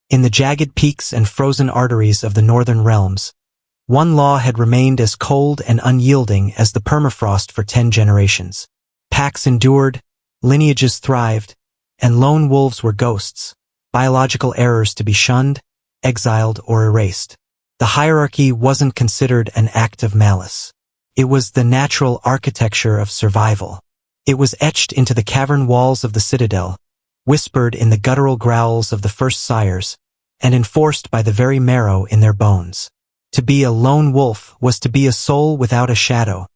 In the jagged peaks and frozen arteries of the northern realms, one law had remained as cold and unyielding as the permafrost for 10 generations. Packs endured, lineages thrived, and lone wolves were ghosts, biological errors to be shunned, exiled, or erased. The hierarchy wasn't considered an act of malice. It was the natural architecture of survival. It was etched into the cavern walls of the citadel, whispered in the guttural growls of the first sires, and enforced by the very marrow in their bones. To be a lone wolf was to be a soul without a shadow,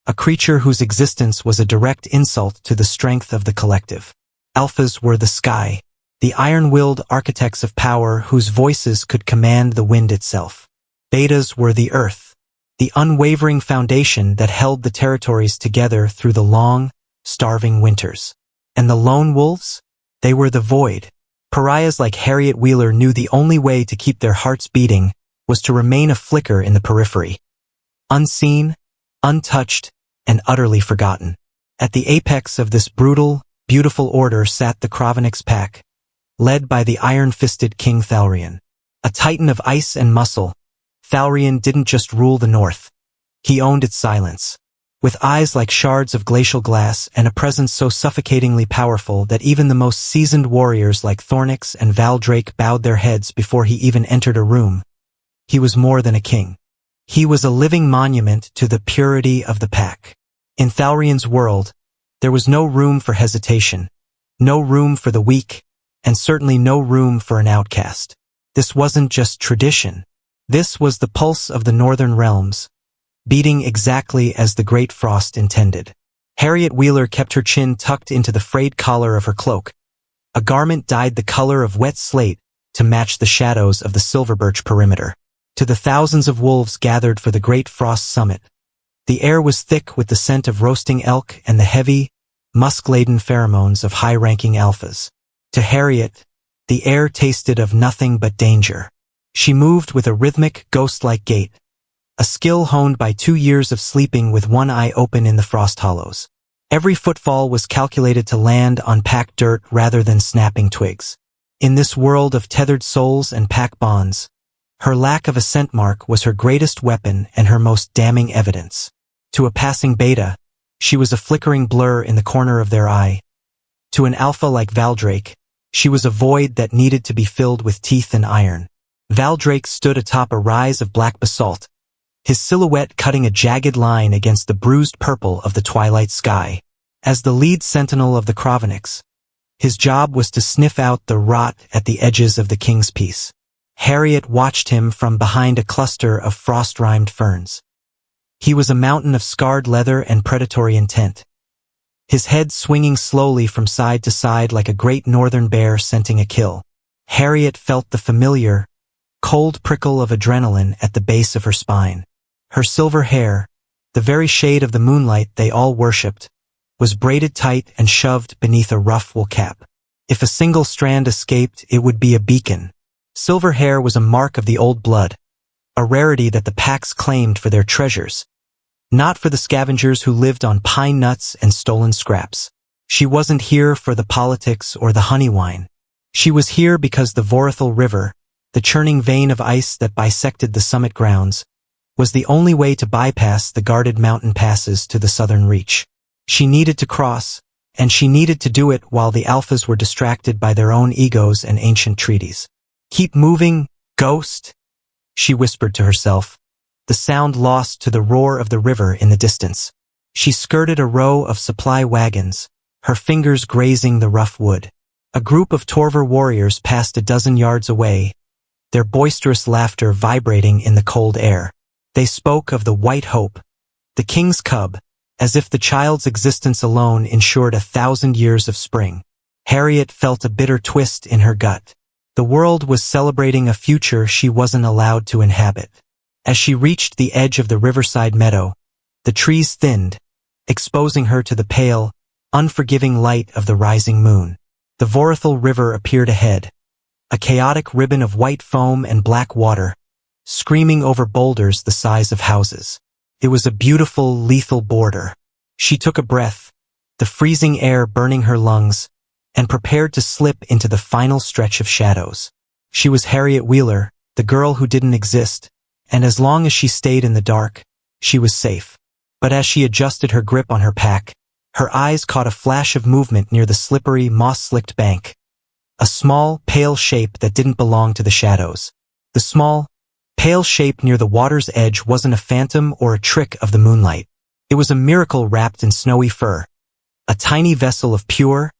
a creature whose existence was a direct insult to the strength of the collective. Alphas were the sky, the iron-willed architects of power whose voices could command the wind itself. Betas were the earth, the unwavering foundation that held the territories together through the long, starving winters. And the lone wolves? They were the void. Pariahs like Harriet Wheeler knew the only way to keep their hearts beating was to remain a flicker in the periphery. Unseen, untouched, and utterly forgotten. At the apex of this brutal, beautiful order sat the Kroveniks pack, led by the iron-fisted King Thalrian. A titan of ice and muscle, Thalrian didn't just rule the north. He owned its silence. With eyes like shards of glacial glass and a presence so suffocatingly powerful that even the most seasoned warriors like Thornix and Valdrake bowed their heads before he even entered a room, he was more than a king. He was a living monument to the purity of the pack. In Thalrian's world, there was no room for hesitation, no room for the weak, and certainly no room for an outcast. This wasn't just tradition. This was the pulse of the northern realms, beating exactly as the Great Frost intended. Harriet Wheeler kept her chin tucked into the frayed collar of her cloak, a garment dyed the color of wet slate to match the shadows of the silver birch perimeter. To the thousands of wolves gathered for the Great Frost Summit, the air was thick with the scent of roasting elk and the heavy, musk-laden pheromones of high-ranking alphas. To Harriet, the air tasted of nothing but danger. She moved with a rhythmic, ghost-like gait, a skill honed by 2 years of sleeping with one eye open in the frost hollows. Every footfall was calculated to land on packed dirt rather than snapping twigs. In this world of tethered souls and pack bonds, her lack of a scent mark was her greatest weapon and her most damning evidence. To a passing beta, she was a flickering blur in the corner of their eye. To an alpha like Valdrake, she was a void that needed to be filled with teeth and iron. Valdrake stood atop a rise of black basalt, his silhouette cutting a jagged line against the bruised purple of the twilight sky. As the lead sentinel of the Kroveniks, his job was to sniff out the rot at the edges of the king's peace. Harriet watched him from behind a cluster of frost-rimed ferns. He was a mountain of scarred leather and predatory intent, his head swinging slowly from side to side like a great northern bear scenting a kill. Harriet felt the familiar, cold prickle of adrenaline at the base of her spine. Her silver hair, the very shade of the moonlight they all worshipped, was braided tight and shoved beneath a rough wool cap. If a single strand escaped, it would be a beacon. Silver hair was a mark of the old blood, a rarity that the packs claimed for their treasures, not for the scavengers who lived on pine nuts and stolen scraps. She wasn't here for the politics or the honey wine. She was here because the Vorithal River, the churning vein of ice that bisected the summit grounds, was the only way to bypass the guarded mountain passes to the southern reach. She needed to cross, and she needed to do it while the alphas were distracted by their own egos and ancient treaties. "Keep moving, ghost," she whispered to herself, the sound lost to the roar of the river in the distance. She skirted a row of supply wagons, her fingers grazing the rough wood. A group of Torvar warriors passed a dozen yards away, their boisterous laughter vibrating in the cold air. They spoke of the White Hope, the king's cub, as if the child's existence alone ensured 1,000 years of spring. Harriet felt a bitter twist in her gut. The world was celebrating a future she wasn't allowed to inhabit. As she reached the edge of the riverside meadow, the trees thinned, exposing her to the pale, unforgiving light of the rising moon. The Vorithal River appeared ahead, a chaotic ribbon of white foam and black water, screaming over boulders the size of houses. It was a beautiful, lethal border. She took a breath, the freezing air burning her lungs, and prepared to slip into the final stretch of shadows. She was Harriet Wheeler, the girl who didn't exist, and as long as she stayed in the dark, she was safe. But as she adjusted her grip on her pack, her eyes caught a flash of movement near the slippery, moss-slicked bank. A small, pale shape that didn't belong to the shadows. The small, pale shape near the water's edge wasn't a phantom or a trick of the moonlight. It was a miracle wrapped in snowy fur. A tiny vessel of pure,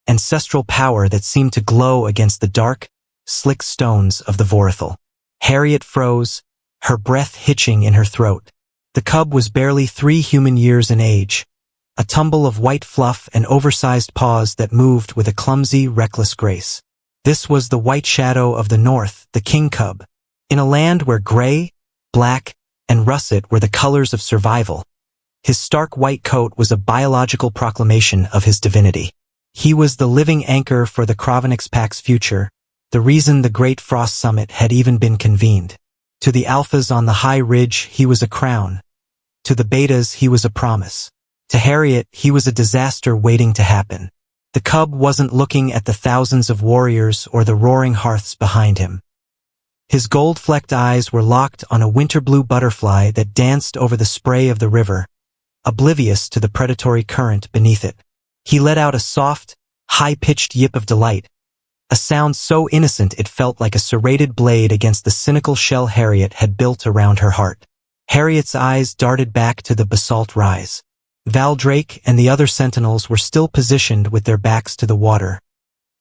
ancestral power that seemed to glow against the dark, slick stones of the Vorethil. Harriet froze, her breath hitching in her throat. The cub was barely 3 human years in age, a tumble of white fluff and oversized paws that moved with a clumsy, reckless grace. This was the white shadow of the north, the king cub. In a land where gray, black, and russet were the colors of survival, his stark white coat was a biological proclamation of his divinity. He was the living anchor for the Krovenix Pack's future, the reason the Great Frost Summit had even been convened. To the alphas on the high ridge, he was a crown. To the betas, he was a promise. To Harriet, he was a disaster waiting to happen. The cub wasn't looking at the thousands of warriors or the roaring hearths behind him. His gold-flecked eyes were locked on a winter-blue butterfly that danced over the spray of the river, oblivious to the predatory current beneath it. He let out a soft, high-pitched yip of delight, a sound so innocent it felt like a serrated blade against the cynical shell Harriet had built around her heart. Harriet's eyes darted back to the basalt rise. Valdrake and the other sentinels were still positioned with their backs to the water,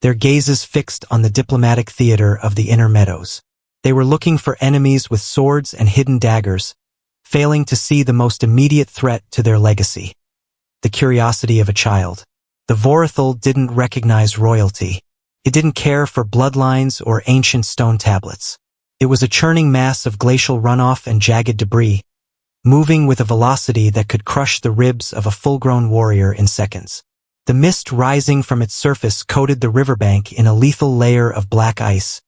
their gazes fixed on the diplomatic theater of the inner meadows. They were looking for enemies with swords and hidden daggers, failing to see the most immediate threat to their legacy. The curiosity of a child. The Vorethil didn't recognize royalty. It didn't care for bloodlines or ancient stone tablets. It was a churning mass of glacial runoff and jagged debris, moving with a velocity that could crush the ribs of a full-grown warrior in seconds. The mist rising from its surface coated the riverbank in a lethal layer of black ice,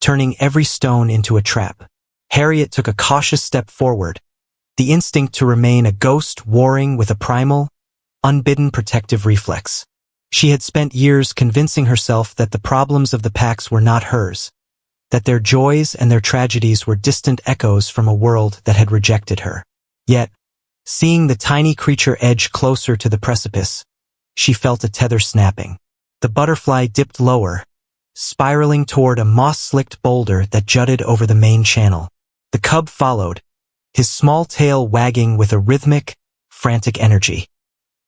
turning every stone into a trap. Harriet took a cautious step forward, the instinct to remain a ghost warring with a primal, unbidden protective reflex. She had spent years convincing herself that the problems of the packs were not hers, that their joys and their tragedies were distant echoes from a world that had rejected her. Yet, seeing the tiny creature edge closer to the precipice, she felt a tether snapping. The butterfly dipped lower, spiraling toward a moss-slicked boulder that jutted over the main channel. The cub followed, his small tail wagging with a rhythmic, frantic energy.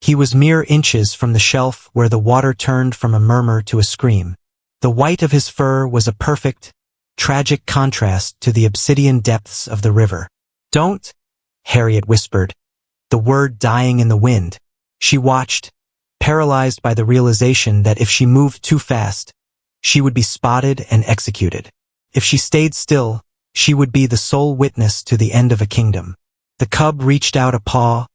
He was mere inches from the shelf where the water turned from a murmur to a scream. The white of his fur was a perfect, tragic contrast to the obsidian depths of the river. "Don't," Harriet whispered, the word dying in the wind. She watched, paralyzed by the realization that if she moved too fast, she would be spotted and executed. If she stayed still, she would be the sole witness to the end of a kingdom. The cub reached out a paw,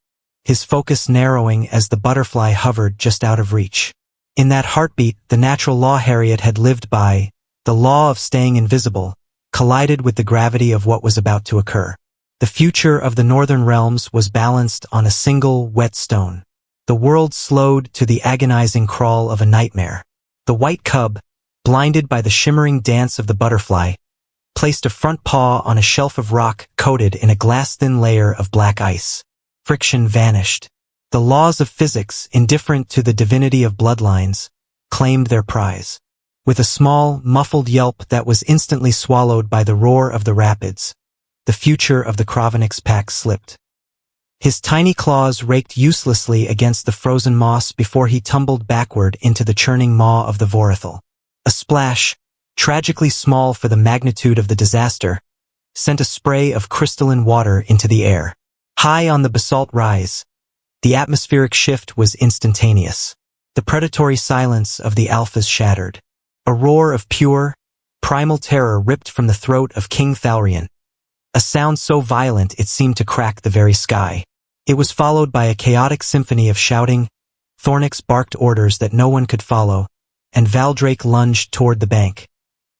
his focus narrowing as the butterfly hovered just out of reach. In that heartbeat, the natural law Harriet had lived by, the law of staying invisible, collided with the gravity of what was about to occur. The future of the Northern Realms was balanced on a single, wet stone. The world slowed to the agonizing crawl of a nightmare. The white cub, blinded by the shimmering dance of the butterfly, placed a front paw on a shelf of rock coated in a glass-thin layer of black ice. Friction vanished. The laws of physics, indifferent to the divinity of bloodlines, claimed their prize. With a small, muffled yelp that was instantly swallowed by the roar of the rapids, the future of the Krovenix pack slipped. His tiny claws raked uselessly against the frozen moss before he tumbled backward into the churning maw of the Vorethil. A splash, tragically small for the magnitude of the disaster, sent a spray of crystalline water into the air. High on the basalt rise, the atmospheric shift was instantaneous. The predatory silence of the alphas shattered. A roar of pure, primal terror ripped from the throat of King Thalrian, a sound so violent it seemed to crack the very sky. It was followed by a chaotic symphony of shouting. Thornix barked orders that no one could follow, and Valdrake lunged toward the bank,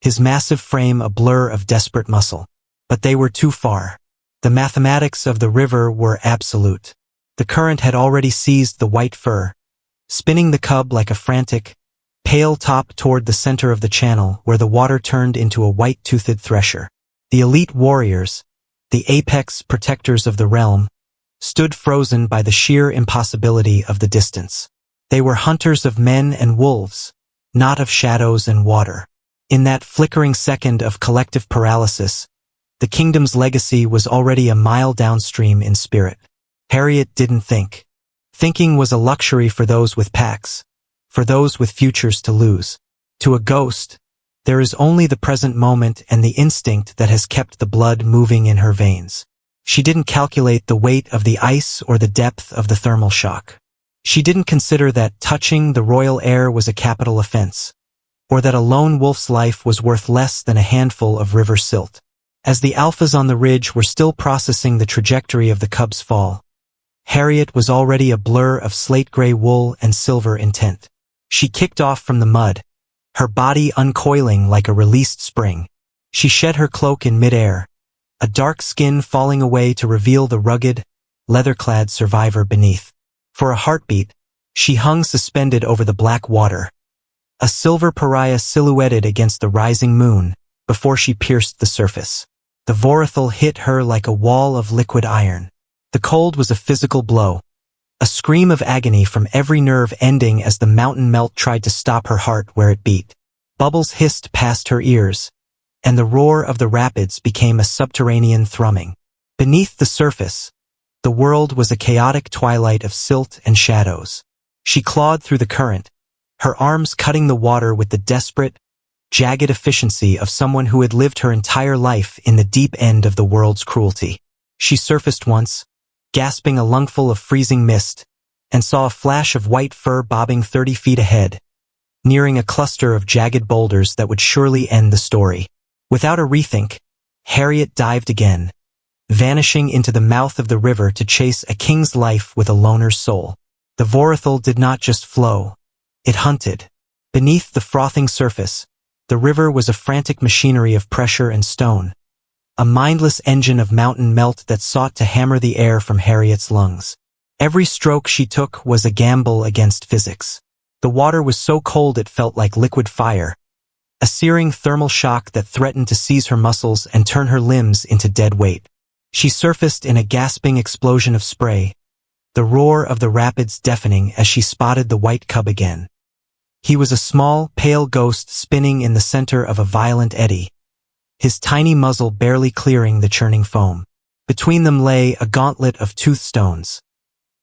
his massive frame a blur of desperate muscle. But they were too far. The mathematics of the river were absolute. The current had already seized the white fur, spinning the cub like a frantic, pale top toward the center of the channel where the water turned into a white-toothed thresher. The elite warriors, the apex protectors of the realm, stood frozen by the sheer impossibility of the distance. They were hunters of men and wolves, not of shadows and water. In that flickering second of collective paralysis, the kingdom's legacy was already a mile downstream in spirit. Harriet didn't think. Thinking was a luxury for those with packs, for those with futures to lose. To a ghost, there is only the present moment and the instinct that has kept the blood moving in her veins. She didn't calculate the weight of the ice or the depth of the thermal shock. She didn't consider that touching the royal air was a capital offense, or that a lone wolf's life was worth less than a handful of river silt. As the alphas on the ridge were still processing the trajectory of the cub's fall, Harriet was already a blur of slate-gray wool and silver intent. She kicked off from the mud, her body uncoiling like a released spring. She shed her cloak in midair, a dark skin falling away to reveal the rugged, leather-clad survivor beneath. For a heartbeat, she hung suspended over the black water, a silver pariah silhouetted against the rising moon, before she pierced the surface. The vorethal hit her like a wall of liquid iron. The cold was a physical blow, a scream of agony from every nerve ending as the mountain melt tried to stop her heart where it beat. Bubbles hissed past her ears, and the roar of the rapids became a subterranean thrumming. Beneath the surface, the world was a chaotic twilight of silt and shadows. She clawed through the current, her arms cutting the water with the desperate, jagged efficiency of someone who had lived her entire life in the deep end of the world's cruelty. She surfaced once, gasping a lungful of freezing mist, and saw a flash of white fur bobbing 30 feet ahead, nearing a cluster of jagged boulders that would surely end the story. Without a rethink, Harriet dived again, vanishing into the mouth of the river to chase a king's life with a loner's soul. The vorethal did not just flow, it hunted. Beneath the frothing surface, the river was a frantic machinery of pressure and stone, a mindless engine of mountain melt that sought to hammer the air from Harriet's lungs. Every stroke she took was a gamble against physics. The water was so cold it felt like liquid fire, a searing thermal shock that threatened to seize her muscles and turn her limbs into dead weight. She surfaced in a gasping explosion of spray, the roar of the rapids deafening as she spotted the white cub again. He was a small, pale ghost spinning in the center of a violent eddy, his tiny muzzle barely clearing the churning foam. Between them lay a gauntlet of tooth stones,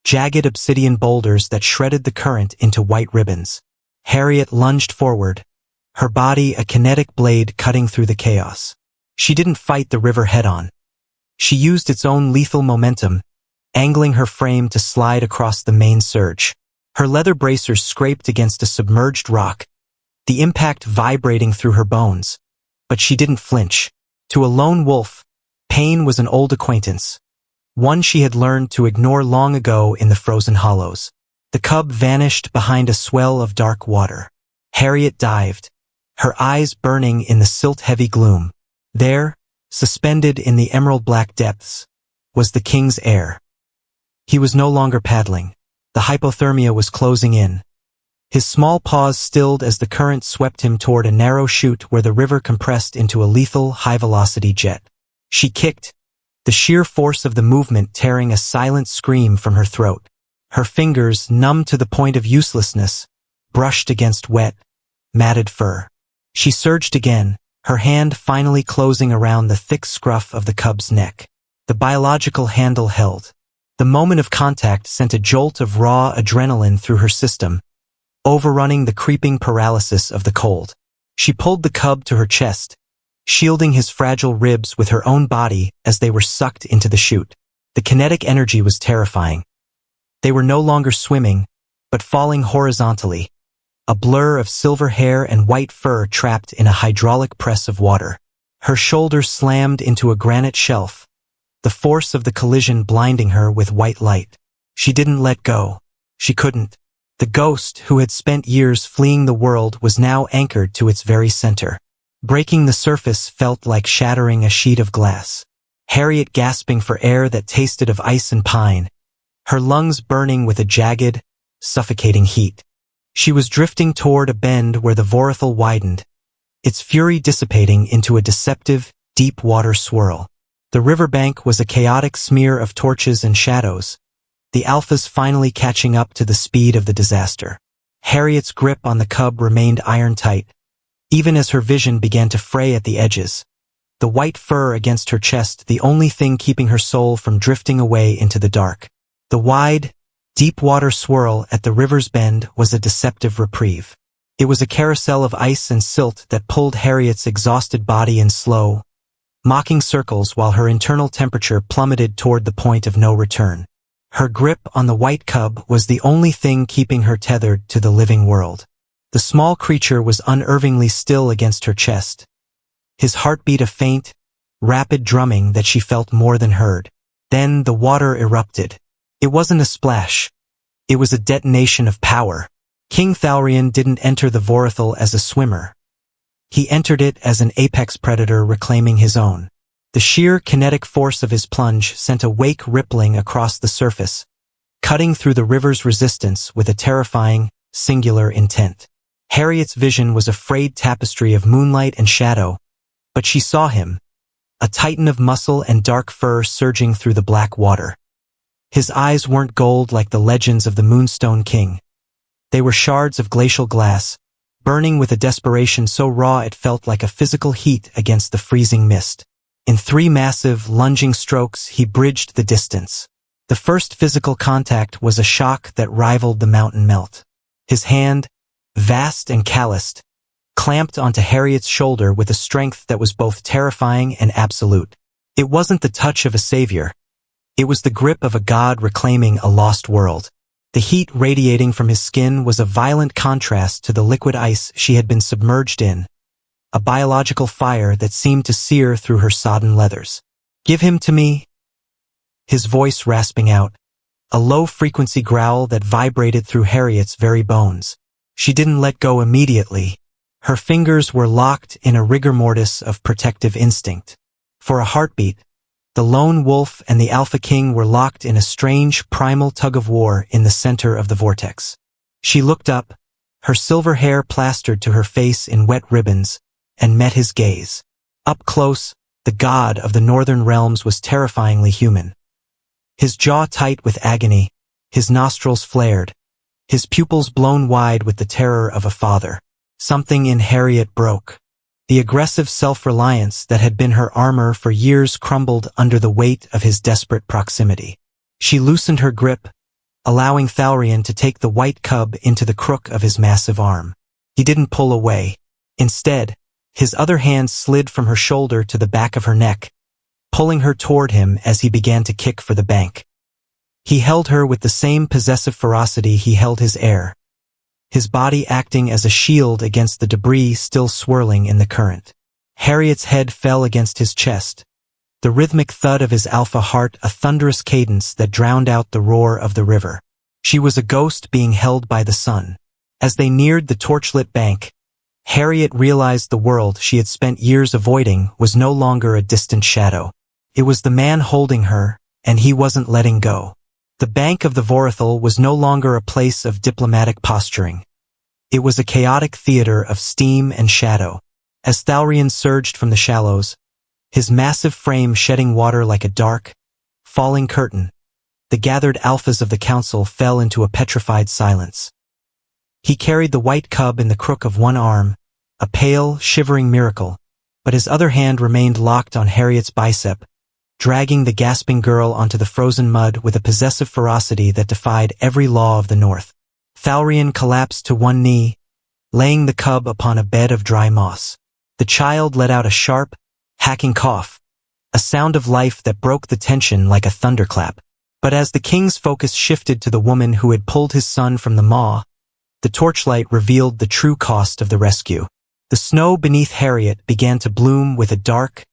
jagged obsidian boulders that shredded the current into white ribbons. Harriet lunged forward, her body a kinetic blade cutting through the chaos. She didn't fight the river head-on. She used its own lethal momentum, angling her frame to slide across the main surge. Her leather bracers scraped against a submerged rock, the impact vibrating through her bones. But she didn't flinch. To a lone wolf, pain was an old acquaintance, one she had learned to ignore long ago in the frozen hollows. The cub vanished behind a swell of dark water. Harriet dived, her eyes burning in the silt-heavy gloom. There, suspended in the emerald-black depths, was the king's heir. He was no longer paddling. The hypothermia was closing in. His small paws stilled as the current swept him toward a narrow chute where the river compressed into a lethal, high-velocity jet. She kicked, the sheer force of the movement tearing a silent scream from her throat. Her fingers, numb to the point of uselessness, brushed against wet, matted fur. She surged again, her hand finally closing around the thick scruff of the cub's neck. The biological handle held. The moment of contact sent a jolt of raw adrenaline through her system, overrunning the creeping paralysis of the cold. She pulled the cub to her chest, shielding his fragile ribs with her own body as they were sucked into the chute. The kinetic energy was terrifying. They were no longer swimming, but falling horizontally, a blur of silver hair and white fur trapped in a hydraulic press of water. Her shoulders slammed into a granite shelf, the force of the collision blinding her with white light. She didn't let go. She couldn't. The ghost, who had spent years fleeing the world, was now anchored to its very center. Breaking the surface felt like shattering a sheet of glass. Harriet gasping for air that tasted of ice and pine, her lungs burning with a jagged, suffocating heat. She was drifting toward a bend where the Vorethel widened, its fury dissipating into a deceptive, deep-water swirl. The riverbank was a chaotic smear of torches and shadows, the alphas finally catching up to the speed of the disaster. Harriet's grip on the cub remained iron-tight, even as her vision began to fray at the edges, the white fur against her chest the only thing keeping her soul from drifting away into the dark. The wide, deep-water swirl at the river's bend was a deceptive reprieve. It was a carousel of ice and silt that pulled Harriet's exhausted body in slow, mocking circles while her internal temperature plummeted toward the point of no return. Her grip on the white cub was the only thing keeping her tethered to the living world. The small creature was unnervingly still against her chest, his heartbeat a faint, rapid drumming that she felt more than heard. Then the water erupted. It wasn't a splash. It was a detonation of power. King Thalrian didn't enter the Vorethel as a swimmer. He entered it as an apex predator reclaiming his own. The sheer kinetic force of his plunge sent a wake rippling across the surface, cutting through the river's resistance with a terrifying, singular intent. Harriet's vision was a frayed tapestry of moonlight and shadow, but she saw him, a titan of muscle and dark fur surging through the black water. His eyes weren't gold like the legends of the Moonstone King. They were shards of glacial glass, burning with a desperation so raw it felt like a physical heat against the freezing mist. In 3 massive, lunging strokes, he bridged the distance. The first physical contact was a shock that rivaled the mountain melt. His hand, vast and calloused, clamped onto Harriet's shoulder with a strength that was both terrifying and absolute. It wasn't the touch of a savior. It was the grip of a god reclaiming a lost world. The heat radiating from his skin was a violent contrast to the liquid ice she had been submerged in, a biological fire that seemed to sear through her sodden leathers. "Give him to me," his voice rasping out, a low-frequency growl that vibrated through Harriet's very bones. She didn't let go immediately. Her fingers were locked in a rigor mortis of protective instinct. For a heartbeat, the lone wolf and the alpha king were locked in a strange, primal tug-of-war in the center of the vortex. She looked up, her silver hair plastered to her face in wet ribbons, and met his gaze. Up close, the god of the northern realms was terrifyingly human. His jaw tight with agony, his nostrils flared, his pupils blown wide with the terror of a father. Something in Harriet broke. The aggressive self-reliance that had been her armor for years crumbled under the weight of his desperate proximity. She loosened her grip, allowing Thalrian to take the white cub into the crook of his massive arm. He didn't pull away. Instead, his other hand slid from her shoulder to the back of her neck, pulling her toward him as he began to kick for the bank. He held her with the same possessive ferocity he held his heir, his body acting as a shield against the debris still swirling in the current. Harriet's head fell against his chest, the rhythmic thud of his alpha heart a thunderous cadence that drowned out the roar of the river. She was a ghost being held by the sun. As they neared the torchlit bank, Harriet realized the world she had spent years avoiding was no longer a distant shadow. It was the man holding her, and he wasn't letting go. The bank of the Vorethel was no longer a place of diplomatic posturing. It was a chaotic theater of steam and shadow. As Thalrian surged from the shallows, his massive frame shedding water like a dark, falling curtain, the gathered alphas of the council fell into a petrified silence. He carried the white cub in the crook of one arm, a pale, shivering miracle, but his other hand remained locked on Harriet's bicep, dragging the gasping girl onto the frozen mud with a possessive ferocity that defied every law of the north. Thalrian collapsed to one knee, laying the cub upon a bed of dry moss. The child let out a sharp, hacking cough, a sound of life that broke the tension like a thunderclap. But as the king's focus shifted to the woman who had pulled his son from the maw, the torchlight revealed the true cost of the rescue. The snow beneath Harriet began to bloom with a dark,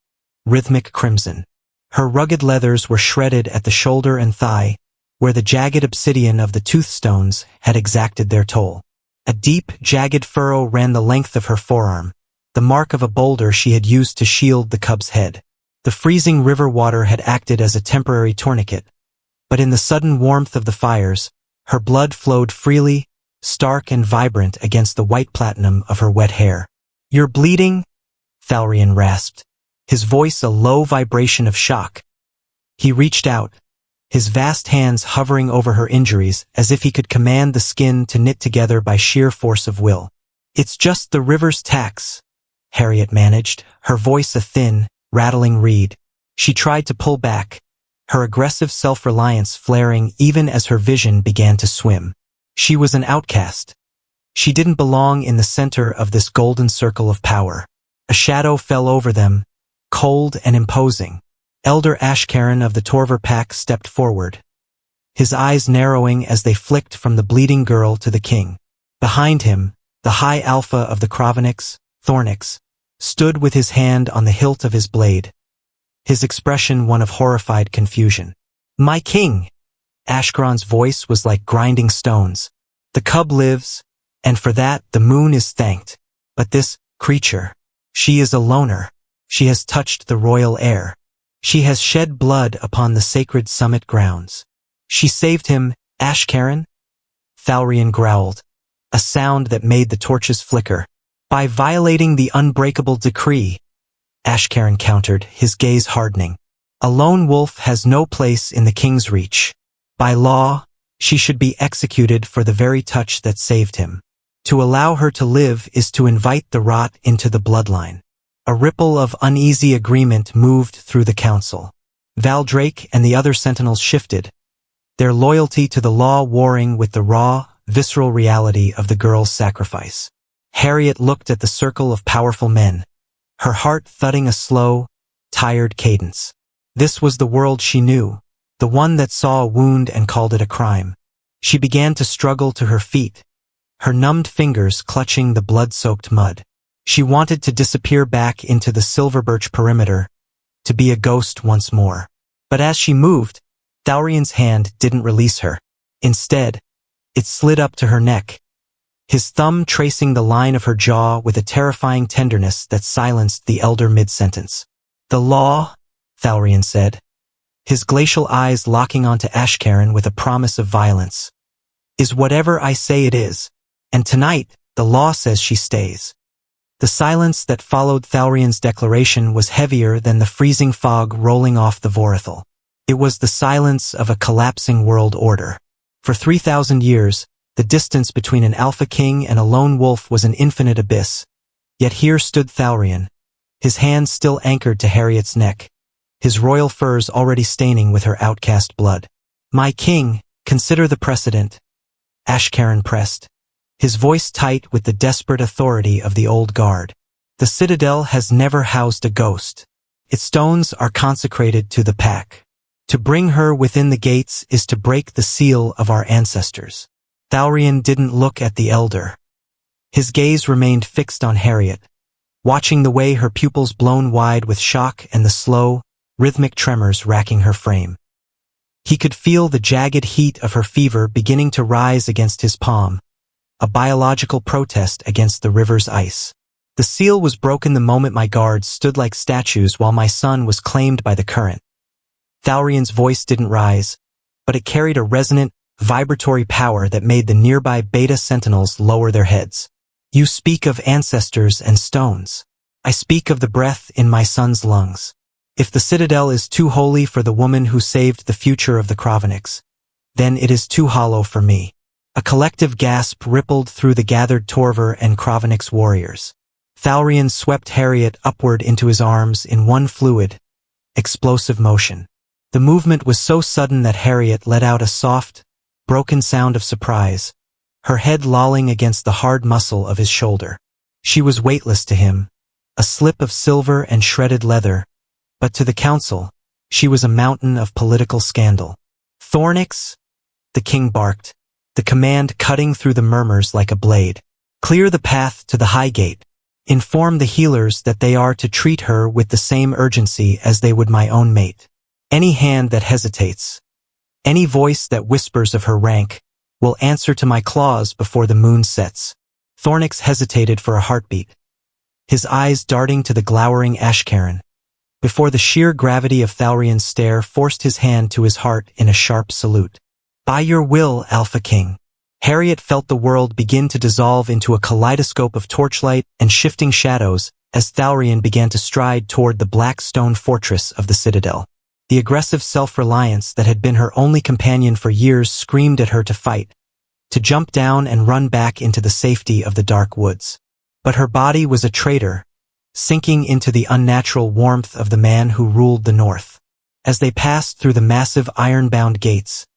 rhythmic crimson. Her rugged leathers were shredded at the shoulder and thigh, where the jagged obsidian of the toothstones had exacted their toll. A deep, jagged furrow ran the length of her forearm, the mark of a boulder she had used to shield the cub's head. The freezing river water had acted as a temporary tourniquet, but in the sudden warmth of the fires, her blood flowed freely, stark and vibrant against the white platinum of her wet hair. "You're bleeding?" Thalrian rasped, his voice a low vibration of shock. He reached out, his vast hands hovering over her injuries as if he could command the skin to knit together by sheer force of will. "It's just the river's tax," Harriet managed, her voice a thin, rattling reed. She tried to pull back, her aggressive self-reliance flaring even as her vision began to swim. She was an outcast. She didn't belong in the center of this golden circle of power. A shadow fell over them, cold and imposing. Elder Ashkaren of the Torver pack stepped forward, his eyes narrowing as they flicked from the bleeding girl to the king. Behind him, the high alpha of the Kroveniks, Thornix, stood with his hand on the hilt of his blade, his expression one of horrified confusion. "My king!" Ashkaron's voice was like grinding stones. "The cub lives, and for that the moon is thanked. But this creature, she is a loner. She has touched the royal air. She has shed blood upon the sacred summit grounds. She saved him, Ashkaren?" Thalrian growled, a sound that made the torches flicker. "By violating the unbreakable decree," Ashkaren countered, his gaze hardening. "A lone wolf has no place in the king's reach. By law, she should be executed for the very touch that saved him. To allow her to live is to invite the rot into the bloodline." A ripple of uneasy agreement moved through the council. Valdrake and the other sentinels shifted, their loyalty to the law warring with the raw, visceral reality of the girl's sacrifice. Harriet looked at the circle of powerful men, her heart thudding a slow, tired cadence. This was the world she knew, the one that saw a wound and called it a crime. She began to struggle to her feet, her numbed fingers clutching the blood-soaked mud. She wanted to disappear back into the silver birch perimeter, to be a ghost once more. But as she moved, Thalrian's hand didn't release her. Instead, it slid up to her neck, his thumb tracing the line of her jaw with a terrifying tenderness that silenced the elder mid-sentence. "The law," Thalrian said, his glacial eyes locking onto Ashkaren with a promise of violence, "is whatever I say it is. And tonight, the law says she stays." The silence that followed Thalrian's declaration was heavier than the freezing fog rolling off the Vorithal. It was the silence of a collapsing world order. For 3,000 years, the distance between an alpha king and a lone wolf was an infinite abyss. Yet here stood Thalrian, his hands still anchored to Harriet's neck, his royal furs already staining with her outcast blood. "My king, consider the precedent," Ashkaren pressed, his voice tight with the desperate authority of the old guard. "The citadel has never housed a ghost. Its stones are consecrated to the pack. To bring her within the gates is to break the seal of our ancestors." Thalrian didn't look at the elder. His gaze remained fixed on Harriet, watching the way her pupils blown wide with shock and the slow, rhythmic tremors racking her frame. He could feel the jagged heat of her fever beginning to rise against his palm, a biological protest against the river's ice. "The seal was broken the moment my guards stood like statues while my son was claimed by the current." Thalrian's voice didn't rise, but it carried a resonant, vibratory power that made the nearby beta sentinels lower their heads. "You speak of ancestors and stones. I speak of the breath in my son's lungs. If the citadel is too holy for the woman who saved the future of the Kroveniks, then it is too hollow for me." A collective gasp rippled through the gathered Torver and Kroveniks warriors. Thalrian swept Harriet upward into his arms in one fluid, explosive motion. The movement was so sudden that Harriet let out a soft, broken sound of surprise, her head lolling against the hard muscle of his shoulder. She was weightless to him, a slip of silver and shredded leather, but to the council, she was a mountain of political scandal. "Thornix," the king barked, the command cutting through the murmurs like a blade. "Clear the path to the high gate. Inform the healers that they are to treat her with the same urgency as they would my own mate. Any hand that hesitates, any voice that whispers of her rank, will answer to my claws before the moon sets." Thornix hesitated for a heartbeat, his eyes darting to the glowering Ashkaren, before the sheer gravity of Thalrian's stare forced his hand to his heart in a sharp salute. "By your will, Alpha King." Harriet felt the world begin to dissolve into a kaleidoscope of torchlight and shifting shadows as Thalrian began to stride toward the black stone fortress of the citadel. The aggressive self-reliance that had been her only companion for years screamed at her to fight, to jump down and run back into the safety of the dark woods. But her body was a traitor, sinking into the unnatural warmth of the man who ruled the north. As they passed through the massive iron-bound gates,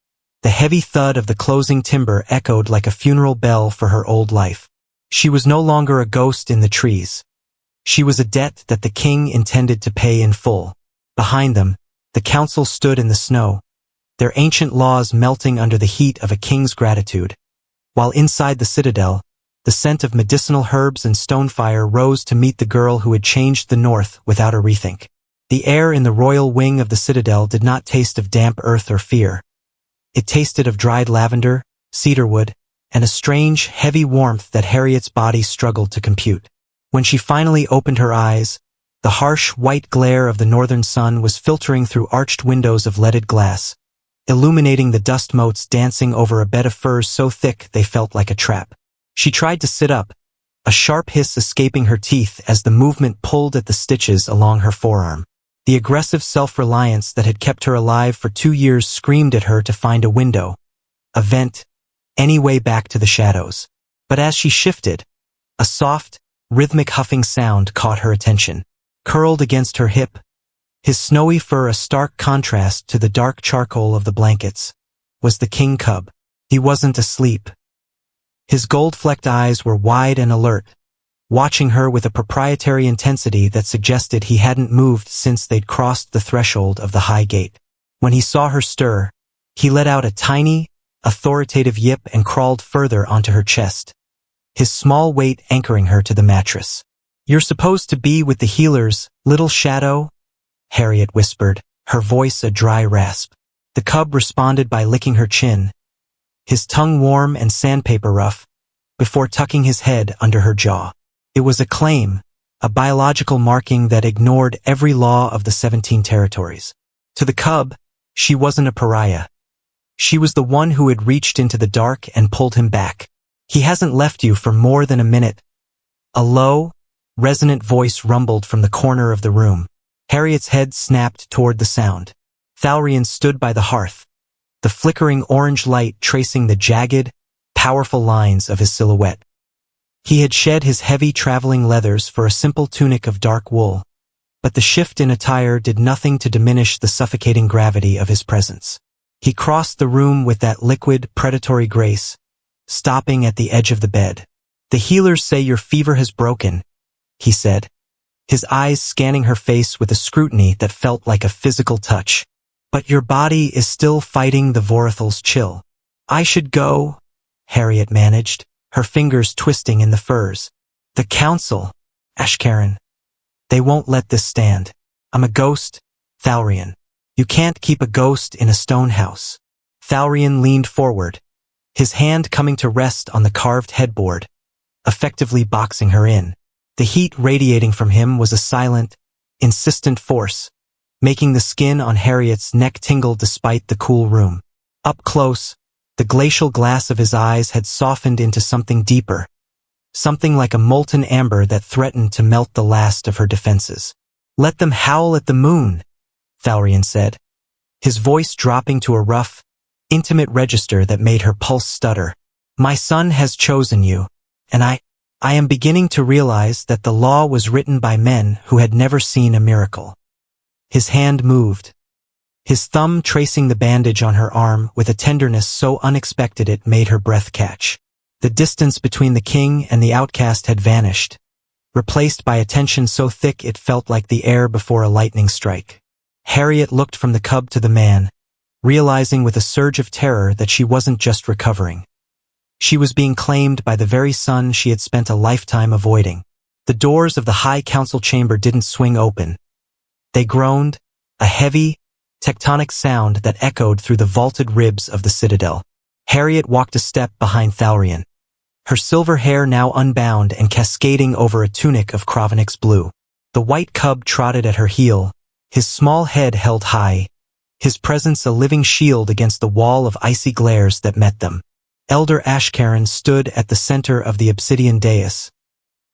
the heavy thud of the closing timber echoed like a funeral bell for her old life. She was no longer a ghost in the trees. She was a debt that the king intended to pay in full. Behind them, the council stood in the snow, their ancient laws melting under the heat of a king's gratitude, while inside the citadel, the scent of medicinal herbs and stonefire rose to meet the girl who had changed the north without a rethink. The air in the royal wing of the citadel did not taste of damp earth or fear. It tasted of dried lavender, cedarwood, and a strange, heavy warmth that Harriet's body struggled to compute. When she finally opened her eyes, the harsh, white glare of the northern sun was filtering through arched windows of leaded glass, illuminating the dust motes dancing over a bed of furs so thick they felt like a trap. She tried to sit up, a sharp hiss escaping her teeth as the movement pulled at the stitches along her forearm. The aggressive self-reliance that had kept her alive for 2 years screamed at her to find a window, a vent, any way back to the shadows. But as she shifted, a soft, rhythmic huffing sound caught her attention. Curled against her hip, his snowy fur a stark contrast to the dark charcoal of the blankets, was the king cub. He wasn't asleep. His gold-flecked eyes were wide and alert, watching her with a proprietary intensity that suggested he hadn't moved since they'd crossed the threshold of the high gate. When he saw her stir, he let out a tiny, authoritative yip and crawled further onto her chest, his small weight anchoring her to the mattress. "You're supposed to be with the healers, little shadow," Harriet whispered, her voice a dry rasp. The cub responded by licking her chin, his tongue warm and sandpaper rough, before tucking his head under her jaw. It was a claim, a biological marking that ignored every law of the 17 territories. To the cub, she wasn't a pariah. She was the one who had reached into the dark and pulled him back. "He hasn't left you for more than a minute." A low, resonant voice rumbled from the corner of the room. Harriet's head snapped toward the sound. Thalrian stood by the hearth, the flickering orange light tracing the jagged, powerful lines of his silhouette. He had shed his heavy traveling leathers for a simple tunic of dark wool, but the shift in attire did nothing to diminish the suffocating gravity of his presence. He crossed the room with that liquid, predatory grace, stopping at the edge of the bed. "The healers say your fever has broken," he said, his eyes scanning her face with a scrutiny that felt like a physical touch. "But your body is still fighting the Vorathal's chill." "I should go," Harriet managed, her fingers twisting in the furs. "The council, Ashkaran. They won't let this stand. I'm a ghost, Thalrian. You can't keep a ghost in a stone house." Thalrian leaned forward, his hand coming to rest on the carved headboard, effectively boxing her in. The heat radiating from him was a silent, insistent force, making the skin on Harriet's neck tingle despite the cool room. Up close, the glacial glass of his eyes had softened into something deeper, something like a molten amber that threatened to melt the last of her defenses. "Let them howl at the moon," Thalrian said, his voice dropping to a rough, intimate register that made her pulse stutter. "My son has chosen you, and I am beginning to realize that the law was written by men who had never seen a miracle." His hand moved, his thumb tracing the bandage on her arm with a tenderness so unexpected it made her breath catch. The distance between the king and the outcast had vanished, replaced by a tension so thick it felt like the air before a lightning strike. Harriet looked from the cub to the man, realizing with a surge of terror that she wasn't just recovering. She was being claimed by the very son she had spent a lifetime avoiding. The doors of the high council chamber didn't swing open. They groaned, a heavy, tectonic sound that echoed through the vaulted ribs of the citadel. Harriet walked a step behind Thalrian, her silver hair now unbound and cascading over a tunic of Kravenix blue. The white cub trotted at her heel, his small head held high, his presence a living shield against the wall of icy glares that met them. Elder Ashkaran stood at the center of the obsidian dais,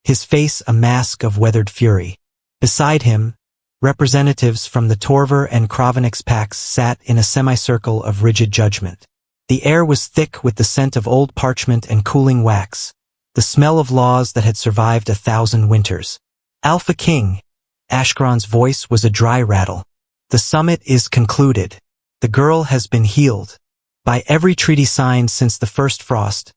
his face a mask of weathered fury. Beside him, representatives from the Torver and Kravenix packs sat in a semicircle of rigid judgment. The air was thick with the scent of old parchment and cooling wax, the smell of laws that had survived 1,000 winters. Alpha King, Ashkaran's voice was a dry rattle. The summit is concluded. The girl has been healed. By every treaty signed since the first frost,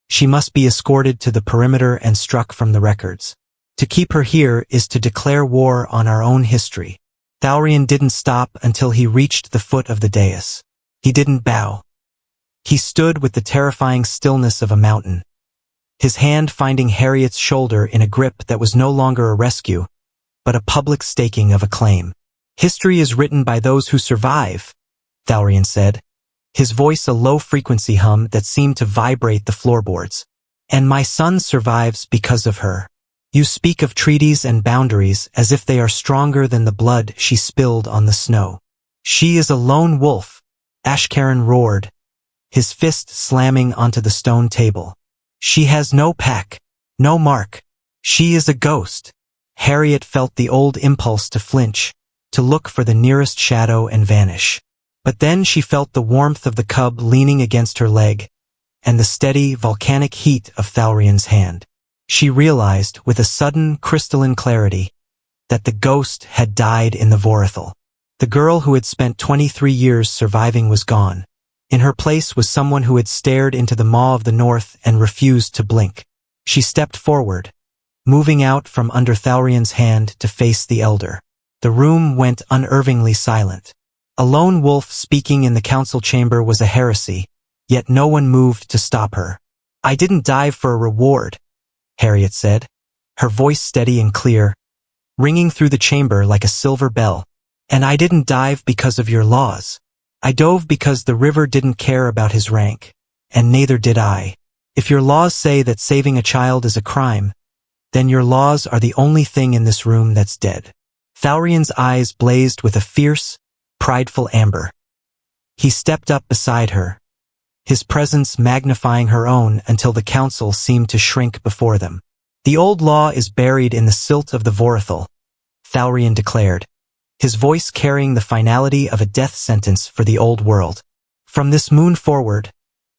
she must be escorted to the perimeter and struck from the records. To keep her here is to declare war on our own history. Thalrian didn't stop until he reached the foot of the dais. He didn't bow. He stood with the terrifying stillness of a mountain, his hand finding Harriet's shoulder in a grip that was no longer a rescue, but a public staking of a claim. History is written by those who survive, Thalrian said, his voice a low-frequency hum that seemed to vibrate the floorboards. And my son survives because of her. You speak of treaties and boundaries as if they are stronger than the blood she spilled on the snow. She is a lone wolf, Ashkaran roared, his fist slamming onto the stone table. She has no pack, no mark. She is a ghost. Harriet felt the old impulse to flinch, to look for the nearest shadow and vanish. But then she felt the warmth of the cub leaning against her leg, and the steady, volcanic heat of Thalrian's hand. She realized, with a sudden, crystalline clarity, that the ghost had died in the Vorithal. The girl who had spent 23 years surviving was gone. In her place was someone who had stared into the maw of the north and refused to blink. She stepped forward, moving out from under Thalrian's hand to face the elder. The room went unervingly silent. A lone wolf speaking in the council chamber was a heresy, yet no one moved to stop her. I didn't dive for a reward, Harriet said, her voice steady and clear, ringing through the chamber like a silver bell. And I didn't dive because of your laws. I dove because the river didn't care about his rank, and neither did I. If your laws say that saving a child is a crime, then your laws are the only thing in this room that's dead. Thalrian's eyes blazed with a fierce, prideful amber. He stepped up beside her, his presence magnifying her own until the council seemed to shrink before them. The old law is buried in the silt of the Vorithal, Thalrian declared, his voice carrying the finality of a death sentence for the old world. From this moon forward,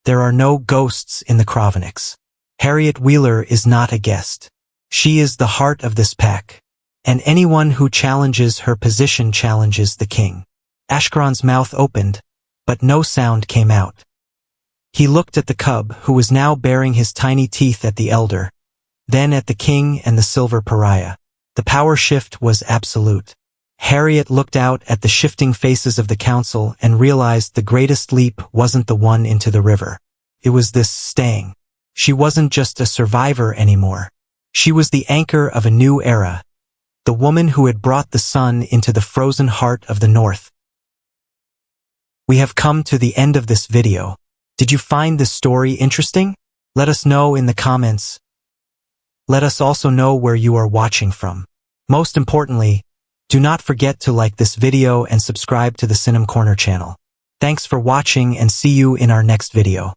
there are no ghosts in the Kravenix. Harriet Wheeler is not a guest. She is the heart of this pack, and anyone who challenges her position challenges the king. Ashkaran's mouth opened, but no sound came out. He looked at the cub, who was now baring his tiny teeth at the elder, then at the king and the silver pariah. The power shift was absolute. Harriet looked out at the shifting faces of the council and realized the greatest leap wasn't the one into the river. It was this staying. She wasn't just a survivor anymore. She was the anchor of a new era, the woman who had brought the sun into the frozen heart of the north. We have come to the end of this video. Did you find this story interesting? Let us know in the comments. Let us also know where you are watching from. Most importantly, do not forget to like this video and subscribe to the Cinem Corner channel. Thanks for watching and see you in our next video.